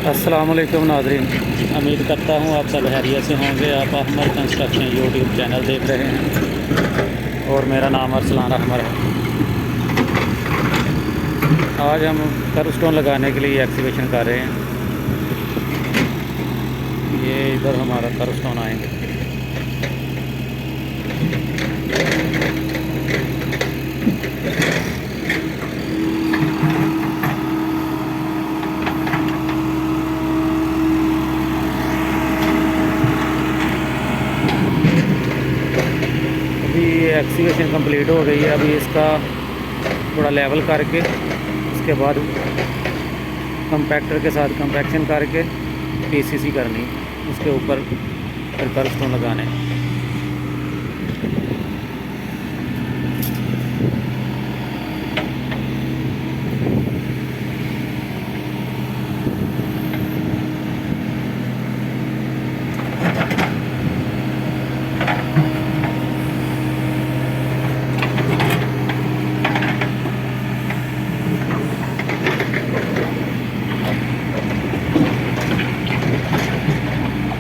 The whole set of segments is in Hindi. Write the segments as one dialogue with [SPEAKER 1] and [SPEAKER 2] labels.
[SPEAKER 1] अस्सलाम वालेकुम नाज़रीन, उम्मीद करता हूँ आप सब खैरियत से होंगे। आप अहमर कंस्ट्रक्शन यूट्यूब चैनल देख रहे हैं और मेरा नाम अरसलान अहमर है। आज हम कर्व स्टोन लगाने के लिए एक्सीवेशन कर रहे हैं। ये इधर हमारा कर्व स्टोन आएंगे। एक्सीवेशन कंप्लीट हो गई है। अभी इसका थोड़ा लेवल करके उसके बाद कंपैक्टर के साथ कंपैक्शन करके पीसीसी करनी, उसके ऊपर फिर कर्व स्टोन लगाने।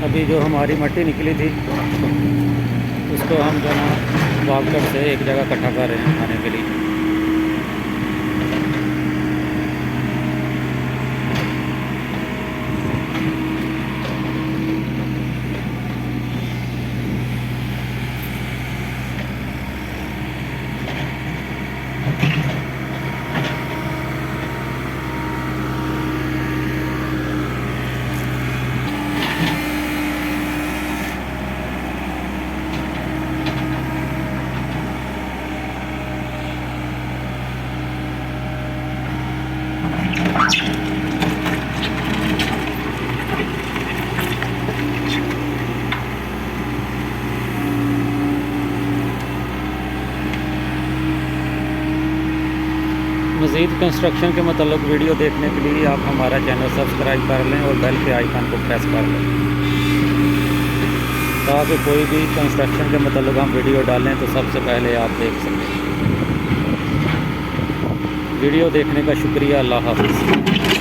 [SPEAKER 1] अभी जो हमारी मट्टी निकली थी उसको हम जो ना वाकट से एक जगह इकट्ठा कर रहे हैं खाने के लिए। मज़ीद कंस्ट्रक्शन के मतलब वीडियो देखने के लिए आप हमारा चैनल सब्सक्राइब कर लें और बेल के आइकन को प्रेस कर लें, ताकि कोई भी कंस्ट्रक्शन के मतलब हम वीडियो डालें तो सबसे पहले आप देख सकें। वीडियो देखने का शुक्रिया। अल्लाह हाफ़िज़।